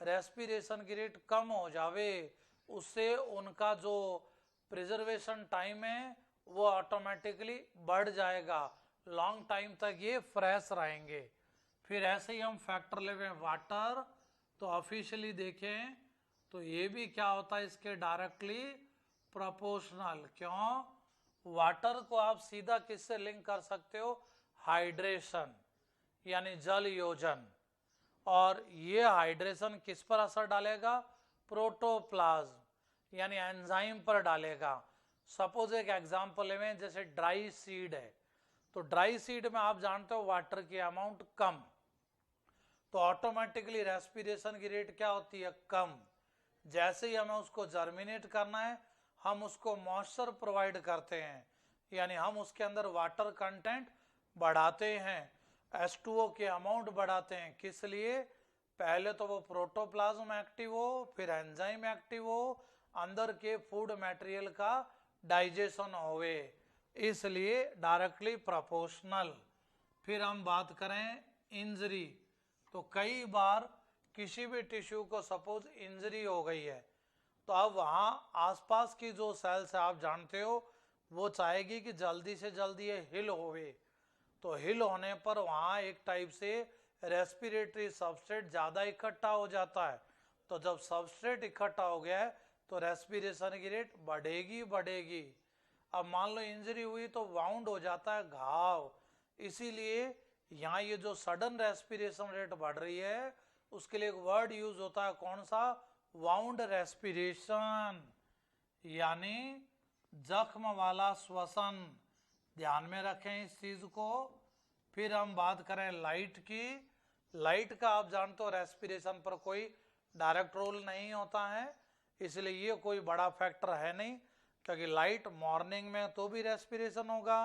रेस्पिरेशन की रेट कम हो जावे, उससे उनका जो प्रिजर्वेशन टाइम है वो ऑटोमेटिकली बढ़ जाएगा, लॉन्ग टाइम तक ये फ्रेश रहेंगे। फिर ऐसे ही हम फैक्टर लेवे वाटर, तो ऑफिशियली देखें तो ये भी क्या होता है इसके डायरेक्टली प्रोपोर्शनल। क्यों? वाटर को आप सीधा किससे लिंक कर सकते हो, हाइड्रेशन यानी जल योजन, और ये हाइड्रेशन किस पर असर डालेगा, प्रोटोप्लाज्म यानी एंजाइम पर डालेगा। सपोज एक एग्जांपल लें, जैसे ड्राई सीड है, तो ड्राई सीड में आप जानते हो वाटर की अमाउंट कम, तो ऑटोमेटिकली रेस्पिरेशन की रेट क्या होती है, कम। जैसे ही हमें उसको जर्मिनेट करना है हम उसको मॉइस्चर प्रोवाइड करते हैं, यानी हम उसके अंदर वाटर कंटेंट बढ़ाते हैं, H2O के अमाउंट बढ़ाते हैं। किस लिए? पहले तो वो प्रोटोप्लाज्म एक्टिव हो, फिर एंजाइम एक्टिव हो, अंदर के फूड मटेरियल का डाइजेशन होवे, इसलिए डायरेक्टली प्रोपोर्शनल। फिर हम बात करें इंजरी, तो कई बार किसी भी टिश्यू को सपोज इंजरी हो गई है, तो अब वहाँ आसपास की जो सेल्स है आप जानते हो वो चाहेगी कि जल्दी से जल्दी ये हिल होवे, तो हिल होने पर वहाँ एक टाइप से रेस्पिरेटरी सबस्ट्रेट ज़्यादा इकट्ठा हो जाता है, तो जब सबस्ट्रेट इकट्ठा हो गया है तो रेस्पिरेशन की रेट बढ़ेगी। अब मान लो इंजरी हुई तो वाउंड हो जाता है, घाव, इसीलिए यहाँ ये जो सडन रेस्पिरेशन रेट बढ़ रही है उसके लिए एक वर्ड यूज होता है, कौन सा, वाउंड रेस्पिरेशन, यानी जख्म वाला श्वसन। ध्यान में रखें इस चीज को। फिर हम बात करें लाइट की, लाइट का आप जानते हो रेस्पिरेशन पर कोई डायरेक्ट रोल नहीं होता है, इसलिए ये कोई बड़ा फैक्टर है नहीं, क्योंकि लाइट मॉर्निंग में तो भी रेस्पिरेशन होगा,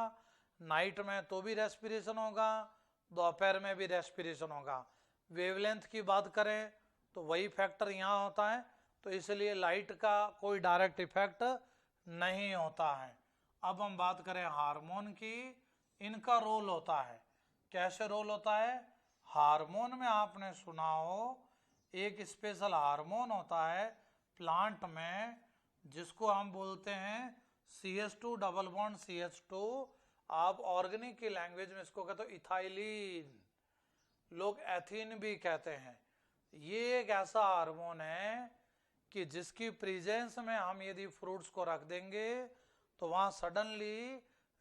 नाइट में तो भी रेस्पिरेशन होगा, दोपहर में भी रेस्पिरेशन होगा। वेवलेंथ की बात करें तो वही फैक्टर यहाँ होता है, तो इसलिए लाइट का कोई डायरेक्ट इफेक्ट नहीं होता है। अब हम बात करें हार्मोन की, इनका रोल होता है, कैसे रोल होता है, हार्मोन में आपने सुना हो एक स्पेशल हार्मोन होता है प्लांट में जिसको हम बोलते हैं CH2 डबल बॉन्ड CH2, आप ऑर्गेनिक की लैंग्वेज में इसको कहते हो इथाइलिन, लोग एथीन भी कहते हैं। ये एक ऐसा हार्मोन है कि जिसकी प्रेजेंस में हम यदि फ्रूट्स को रख देंगे तो वहाँ सडनली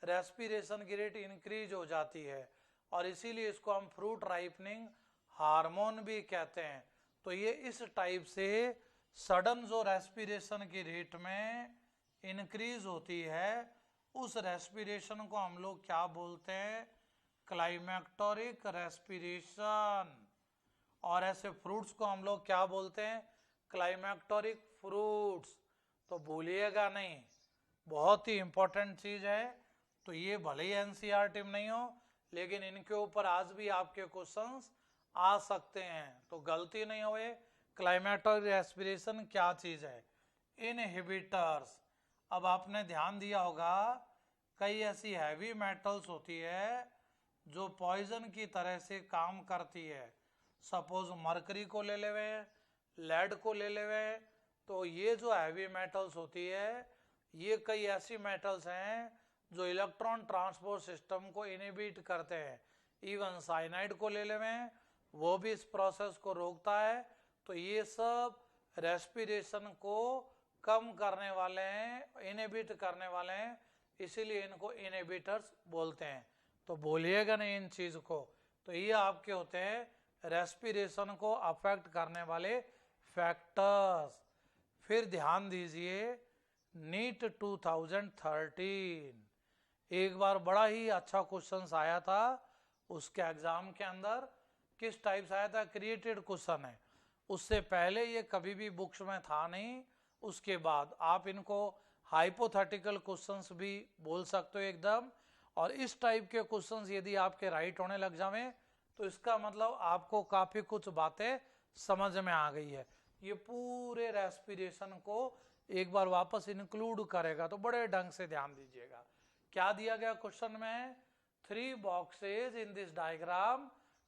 रेस्पिरेशन की रेट इंक्रीज हो जाती है, और इसीलिए इसको हम फ्रूट राइपनिंग हार्मोन भी कहते हैं। तो ये इस टाइप से सडन जो रेस्पिरेशन की रेट में इंक्रीज होती है उस रेस्पिरेशन को हम लोग क्या बोलते हैं, क्लाइमेक्टोरिक रेस्पिरेशन। और ऐसे फ्रूट्स को हम लोग क्या बोलते हैं, क्लाइमेक्टोरिक फ्रूट्स। तो भूलिएगा नहीं, बहुत ही इंपॉर्टेंट चीज है। तो ये भले ही एनसीईआरटी में नहीं हो लेकिन इनके ऊपर आज भी आपके क्वेश्चंस आ सकते हैं, तो गलती नहीं होए। क्लाइमेटोरिक रेस्पिरेशन क्या चीज है, इनहिबिटर्स। अब आपने ध्यान दिया होगा कई ऐसी हैवी मेटल्स होती है जो पॉइजन की तरह से काम करती है, सपोज मरकरी को ले लेवे, लेड को ले लेवे, तो ये जो हैवी मेटल्स होती है ये कई ऐसी मेटल्स हैं जो इलेक्ट्रॉन ट्रांसपोर्ट सिस्टम को इनहिबिट करते हैं। इवन साइनाइड को ले लेवें, वो भी इस प्रोसेस को रोकता है। तो ये सब रेस्पिरेशन को कम करने वाले हैं, इनहिबिट करने वाले हैं, इसीलिए इनको इनहिबिटर्स बोलते हैं। तो बोलिएगा नहीं इन चीज को। तो ये आपके होते हैं रेस्पिरेशन को अफेक्ट करने वाले फैक्टर्स। फिर ध्यान दीजिए नीट 2013 एक बार बड़ा ही अच्छा क्वेश्चन आया था उसके एग्जाम के अंदर। किस टाइप से आया था, क्रिएटेड क्वेश्चन है, उससे पहले ये कभी भी बुक्स में था नहीं, उसके बाद आप इनको हाइपोथेटिकल क्वेश्चंस भी बोल सकते हो एकदम। और इस टाइप के क्वेश्चंस यदि आपके राइट होने लग जावे तो इसका मतलब आपको काफी कुछ बातें समझ में आ गई है। ये पूरे रेस्पिरेशन को एक बार वापस इंक्लूड करेगा, तो बड़े ढंग से ध्यान दीजिएगा। क्या दिया गया क्वेश्चन में? 3 boxes in this diagram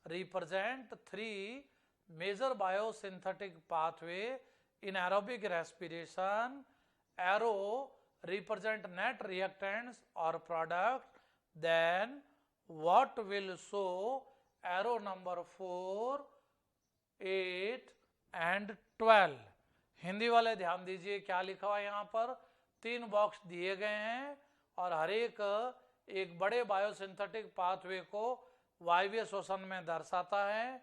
represent 3 major biosynthetic pathway in aerobic respiration. Arrow represent net reactants or product. Then what will show arrow number 4, 8 and 12? Hindi वाले ध्यान दीजिए क्या लिखा हुआ है यहाँ पर। 3 बॉक्स दिए गए हैं और हर एक बड़े बायोसिंथेटिक पाथवे को वायवीय श्वसन में दर्शाता है।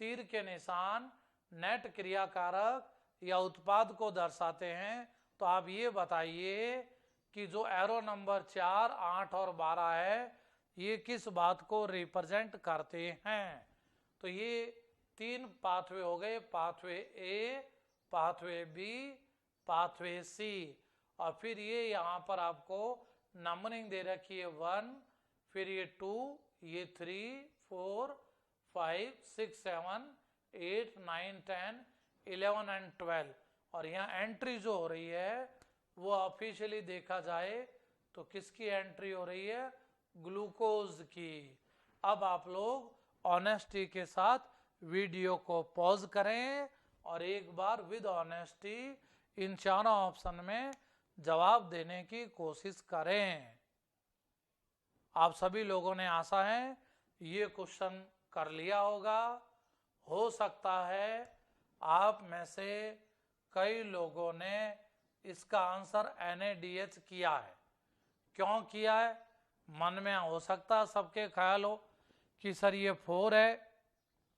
तीर के निशान नेट क्रियाकारक या उत्पाद को दर्शाते हैं। तो आप ये बताइए कि जो एरो नंबर 4, 8 और 12 है ये किस बात को रिप्रेजेंट करते हैं? तो ये 3 पाथवे हो गए, पाथवे ए, पाथवे बी, पाथवे सी। और फिर ये यहाँ पर आपको नंबरिंग दे रखी है 1, फिर ये 2, ये 3, 4, 5, 6, 7, 8, 9, 10, 11 एंड 12। और यहाँ एंट्री जो हो रही है वो ऑफिशियली देखा जाए तो किसकी एंट्री हो रही है? ग्लूकोज की। अब आप लोग ऑनेस्टी के साथ वीडियो को पॉज करें और एक बार विद ऑनेस्टी इन चारों ऑप्शन में जवाब देने की कोशिश करें। आप सभी लोगों ने आशा है ये क्वेश्चन कर लिया होगा। हो सकता है आप में से कई लोगों ने इसका आंसर NaDH किया है। क्यों किया है? मन में हो सकता है सबके ख्याल हो कि सर ये 4 है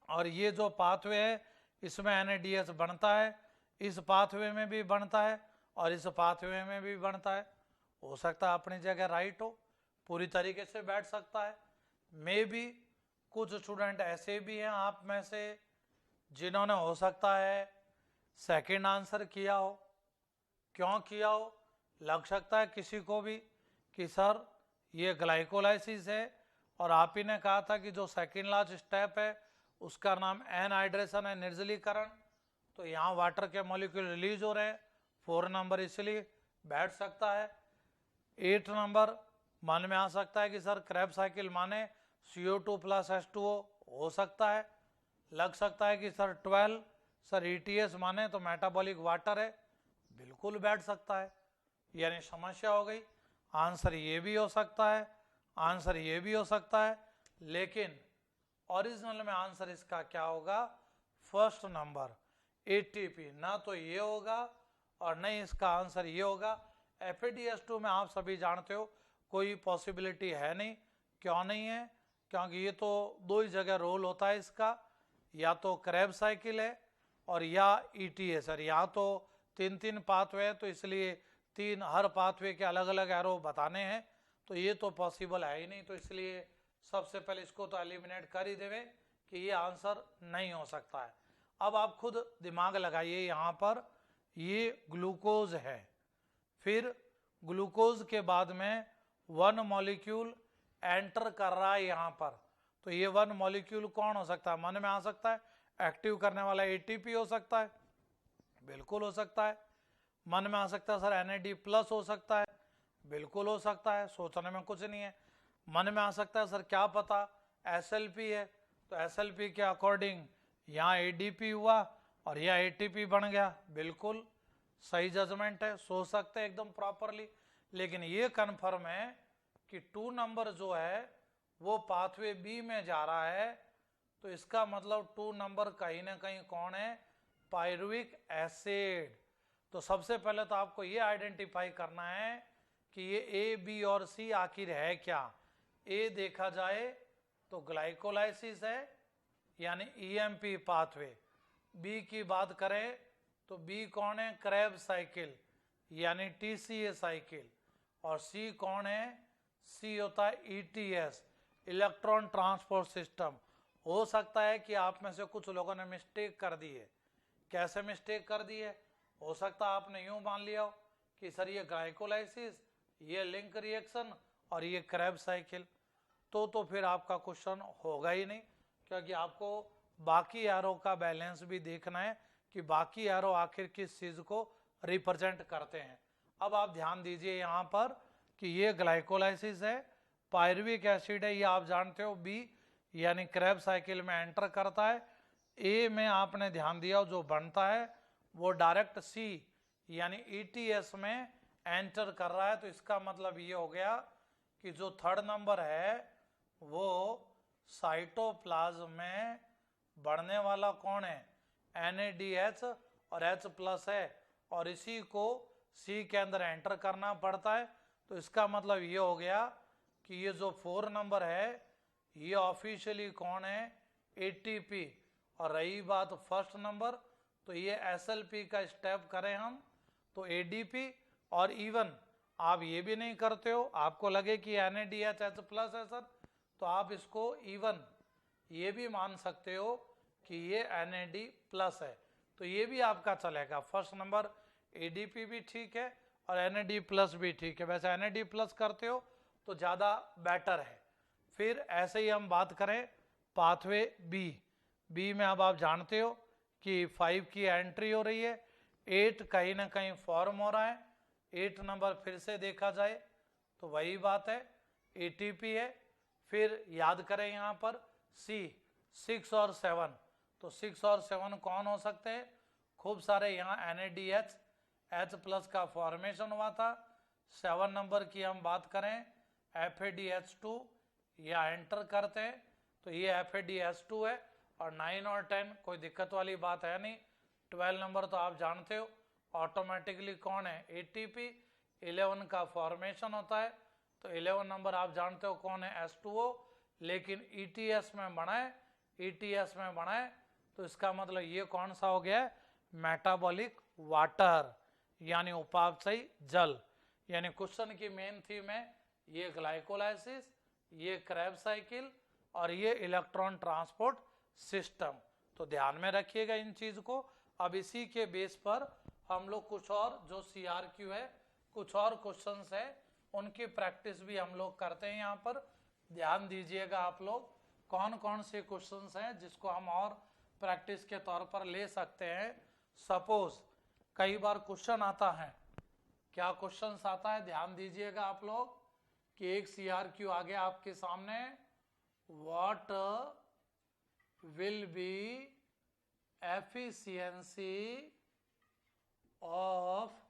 और ये जो पाथवे है इसमें NaDH बनता है, इस पाथवे में भी बनता है और इस पाथवे में भी बनता है। हो सकता है अपनी जगह राइट हो, पूरी तरीके से बैठ सकता है। मे भी कुछ स्टूडेंट ऐसे भी हैं आप में से जिन्होंने हो सकता है सेकंड आंसर किया हो। क्यों किया हो? लग सकता है किसी को भी कि सर ये ग्लाइकोलाइसिस है और आप ही ने कहा था कि जो सेकंड लास्ट स्टेप है उसका नाम एनहाइड्रेशन है, निर्जलीकरण। तो यहाँ वाटर के मॉलिक्यूल रिलीज हो रहे हैं। 4 नंबर इसलिए बैठ सकता है। 8 नंबर मन में आ सकता है कि सर क्रेब्स साइकिल माने CO2 प्लस H2O, हो सकता है। लग सकता है कि सर 12 सर ETS माने तो मेटाबॉलिक वाटर है, बिल्कुल बैठ सकता है। यानी समस्या हो गई। आंसर ये भी हो सकता है, आंसर ये भी हो सकता है, लेकिन ओरिजिनल में आंसर इसका क्या होगा? First number ATP। ना तो ये होगा और नहीं इसका आंसर ये होगा। FADS2 में आप सभी जानते हो कोई पॉसिबिलिटी है नहीं। क्यों नहीं है? क्योंकि ये तो 2 ही जगह रोल होता है इसका, या तो क्रेब्स साइकिल है और या ETS। और यहाँ तो 3 पाथवे है तो इसलिए 3 हर पाथवे के अलग अलग एरो बताने हैं, तो ये तो पॉसिबल है ही नहीं। तो इसलिए सबसे पहले इसको तो एलिमिनेट कर ही देवे कि ये आंसर नहीं हो सकता है। अब आप खुद दिमाग लगाइए, यहाँ पर ये ग्लूकोज है, फिर ग्लूकोज के बाद में 1 मॉलिक्यूल एंटर कर रहा है यहाँ पर। तो ये 1 मॉलिक्यूल कौन हो सकता है? मन में आ सकता है एक्टिव करने वाला ATP हो सकता है, बिल्कुल हो सकता है। मन में आ सकता है सर NAD+ हो सकता है, बिल्कुल हो सकता है, सोचने में कुछ नहीं है। मन में आ सकता है सर क्या पता SLP है, तो SLP के अकॉर्डिंग यहाँ ADP हुआ और यहाँ ATP बन गया, बिल्कुल सही जजमेंट है, सोच सकते हैं एकदम प्रॉपरली। लेकिन ये कन्फर्म है कि 2 नंबर जो है वो पाथवे बी में जा रहा है, तो इसका मतलब 2 नंबर कहीं ना कहीं कौन है? Pyruvic acid. तो सबसे पहले तो आपको ये आइडेंटिफाई करना है कि ये A, B और C आखिर है क्या। A देखा जाए तो ग्लाइकोलाइसिस है यानी EMP पाथवे। B की बात करें तो B कौन है? क्रेब्स साइकिल यानी TCA साइकिल। और C कौन है? C होता है ETS, इलेक्ट्रॉन ट्रांसपोर्ट सिस्टम। हो सकता है कि आप में से कुछ लोगों ने मिस्टेक कर दी है। कैसे मिस्टेक कर दी है? हो सकता है आपने यूं मान लिया हो कि सर ये ग्लाइकोलाइसिस, ये लिंक रिएक्शन और ये क्रेब्स साइकिल, तो फिर आपका क्वेश्चन होगा ही नहीं। क्योंकि आपको बाकी एरो का बैलेंस भी देखना है कि बाकी एरो आखिर किस चीज को रिप्रेजेंट करते हैं। अब आप ध्यान दीजिए यहाँ पर कि ये ग्लाइकोलाइसिस है, पायरुविक एसिड है, ये आप जानते हो बी यानी क्रेब साइकिल में एंटर करता है। ए में आपने ध्यान दिया जो बनता है वो डायरेक्ट सी यानी ईटीएस में एंटर कर रहा है। तो इसका मतलब ये हो गया कि जो थर्ड नंबर है वो साइटोप्लाज्म में बढ़ने वाला कौन है, NADH और H+ है, और इसी को सी के अंदर एंटर करना पड़ता है। तो इसका मतलब ये हो गया कि ये जो 4 नंबर है ये ऑफिशियली कौन है, ATP। और रही बात फर्स्ट नंबर, तो ये SLP का स्टेप करें हम तो ADP। और इवन आप ये भी नहीं करते हो, आपको लगे कि NADH H+ है सर, तो आप इसको इवन ये भी मान सकते हो कि ये NAD+ है, तो ये भी आपका चलेगा। फर्स्ट नंबर ADP भी ठीक है और NAD+ भी ठीक है। वैसे NAD+ करते हो तो ज़्यादा बेटर है। फिर ऐसे ही हम बात करें पाथवे बी में, अब आप जानते हो कि 5 की एंट्री हो रही है, 8 कहीं ना कहीं फॉर्म हो रहा है। 8 नंबर फिर से देखा जाए तो वही बात है, ATP है। फिर याद करें यहाँ पर C 6 और 7, तो 6 और 7 कौन हो सकते हैं, खूब सारे यहाँ NADH H+ का फॉर्मेशन हुआ था। 7 नंबर की हम बात करें FADH2 या एंटर करते हैं तो ये FADH2 है। और 9 और 10 कोई दिक्कत वाली बात है नहीं। 12 नंबर तो आप जानते हो ऑटोमेटिकली कौन है, ATP। 11 का फॉर्मेशन होता है तो 11 नंबर आप जानते हो कौन है, H2O। लेकिन ETS में बना है, ETS में बना है तो इसका मतलब ये कौन सा हो गया है, मेटाबॉलिक वाटर यानी उपापचयी जल। यानी क्वेश्चन की मेन थीम है ये ग्लाइकोलाइसिस, ये क्रेब साइकिल और ये इलेक्ट्रॉन ट्रांसपोर्ट सिस्टम। तो ध्यान में रखिएगा इन चीज को। अब इसी के बेस पर हम लोग कुछ और जो CRQ है, कुछ और क्वेश्चंस है, उनकी प्रैक्टिस भी हम लोग करते हैं। यहाँ पर ध्यान दीजिएगा आप लोग कौन कौन से क्वेश्चंस हैं जिसको हम और प्रैक्टिस के तौर पर ले सकते हैं। सपोज कई बार क्वेश्चन आता है, क्या क्वेश्चन आता है, ध्यान दीजिएगा आप लोग कि एक CRQ आ गया आपके सामने, what will B efficiency of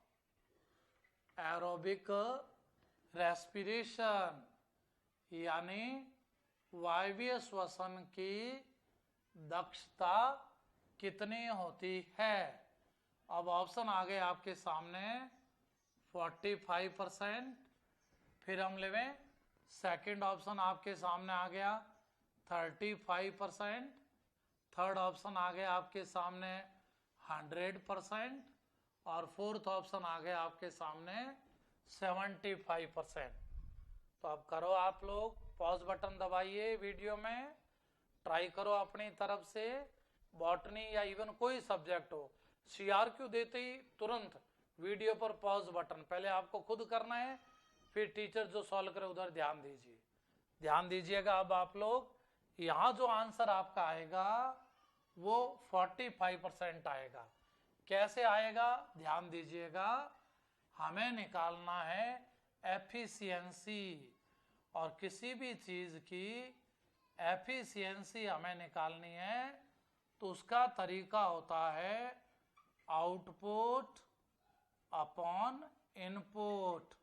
aerobic respiration, यानी वायवीय श्वसन की दक्षता कितनी होती है। अब ऑप्शन आ गए आपके सामने 45%। फिर हम लेवें सेकंड ऑप्शन आपके सामने आ गया 35%। थर्ड ऑप्शन आ गया आपके सामने 100%। और फोर्थ ऑप्शन आ गया आपके सामने 75%। तो अब करो आप लोग पॉज बटन दबाइए, वीडियो में ट्राई करो अपनी तरफ से। बॉटनी या इवन कोई सब्जेक्ट हो, CRQ देते ही तुरंत वीडियो पर पॉज बटन पहले आपको खुद करना है, फिर टीचर जो सॉल्व करे उधर ध्यान दीजिए। ध्यान दीजिएगा अब आप लोग, यहाँ जो आंसर आपका आएगा वो 45% आएगा। कैसे आएगा, ध्यान दीजिएगा, हमें निकालना है एफिशिएंसी, और किसी भी चीज की एफिशिएंसी हमें निकालनी है तो उसका तरीका होता है आउटपुट अपॉन इनपुट।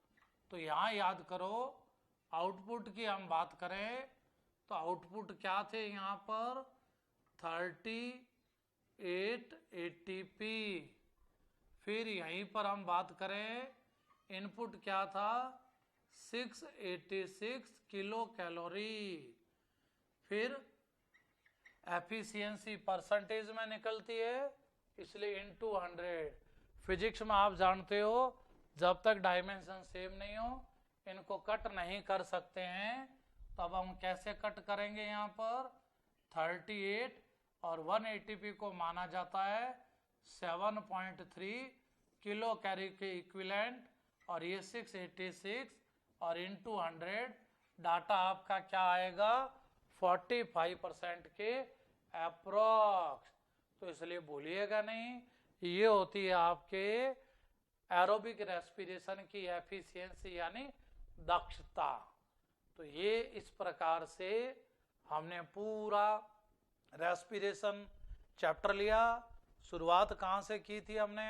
तो यहाँ याद करो आउटपुट की हम बात करें तो आउटपुट क्या थे यहाँ पर 38 ATP। फिर यहीं पर हम बात करें इनपुट क्या था 686 किलो कैलोरी। फिर एफिशिएंसी परसेंटेज में निकलती है इसलिए इनटू 100। फिजिक्स में आप जानते हो जब तक डायमेंशन सेम नहीं हो इनको कट नहीं कर सकते हैं। तब हम कैसे कट करेंगे, यहाँ पर 38 और 1 ATP को माना जाता है 7.3 किलो कैलोरी के इक्विवेलेंट, और ये 686 और इनटू 100 डाटा आपका क्या आएगा 45% के अप्रोक्स। तो इसलिए भूलिएगा नहीं, ये होती है आपके एरोबिक रेस्पिरेशन की एफिशिएंसी यानी दक्षता। तो ये इस प्रकार से हमने पूरा रेस्पिरेशन चैप्टर लिया। शुरुआत कहाँ से की थी हमने?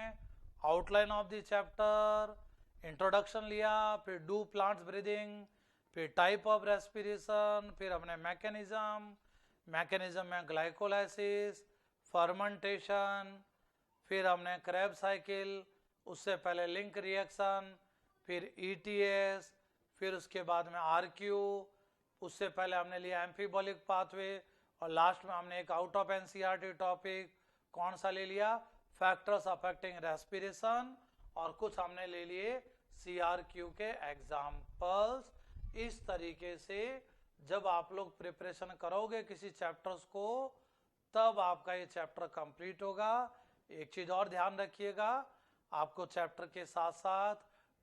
Outline of the chapter, introduction लिया, फिर डू प्लांट्स ब्रीदिंग, फिर टाइप ऑफ रेस्पिरेशन, फिर हमने मैकेनिज्म में ग्लाइकोलाइसिस, फर्मेंटेशन, फिर हमने क्रेब साइकिल, उससे पहले लिंक रिएक्शन, फिर ईटीएस, फिर उसके बाद में आरक्यू, उससे पहले हमने लिया एम्फीबॉलिक पाथवे, और लास्ट में हमने एक आउट ऑफ एनसीईआरटी टॉपिक कौन सा ले लिया? फैक्टर्स अफेक्टिंग रेस्पिरेशन, और कुछ हमने ले लिए सीआरक्यू के एग्जाम्पल्स। इस तरीके से जब आप लोग प्रिपरेशन करोगे किसी चैप्टर्स को, तब आपका ये चैप्टर कंप्लीट होगा। एक चीज और ध्यान रखिएगा, आपको चैप्टर के साथ साथ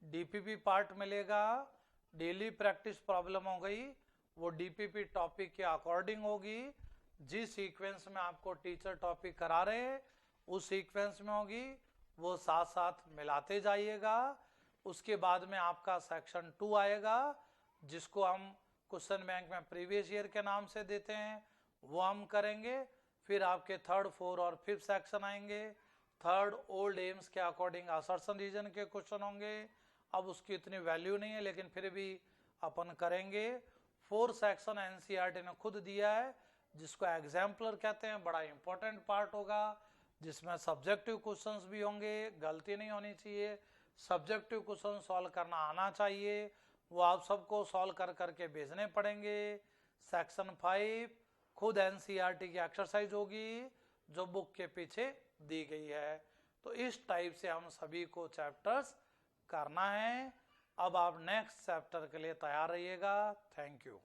डीपीपी पार्ट मिलेगा। डेली प्रैक्टिस प्रॉब्लम हो गई, वो डीपीपी टॉपिक के अकॉर्डिंग होगी। जिस सीक्वेंस में आपको टीचर टॉपिक करा रहे हैं उस सीक्वेंस में होगी, वो साथ साथ मिलाते जाइएगा। उसके बाद में आपका सेक्शन 2 आएगा, जिसको हम क्वेश्चन बैंक में प्रीवियस ईयर के नाम से देते हैं, वो हम करेंगे। फिर आपके 3rd, 4th और 5th सेक्शन आएंगे। 3rd ओल्ड एम्स के अकॉर्डिंग असर्शन रीजन के क्वेश्चन होंगे। अब उसकी इतनी वैल्यू नहीं है, लेकिन फिर भी अपन करेंगे। 4th सेक्शन एनसीईआरटी ने खुद दिया है, जिसको एग्जाम्पलर कहते हैं, बड़ा इंपॉर्टेंट पार्ट होगा, जिसमें सब्जेक्टिव क्वेश्चंस भी होंगे। गलती नहीं होनी चाहिए, सब्जेक्टिव क्वेश्चन सॉल्व करना आना चाहिए, वो आप सबको सॉल्व कर करके भेजने पड़ेंगे। सेक्शन 5 खुद एनसीईआरटी की एक्सरसाइज होगी, जो बुक के पीछे दी गई है। तो इस टाइप से हम सभी को चैप्टर्स करना है। अब आप नेक्स्ट चैप्टर के लिए तैयार रहिएगा। Thank you.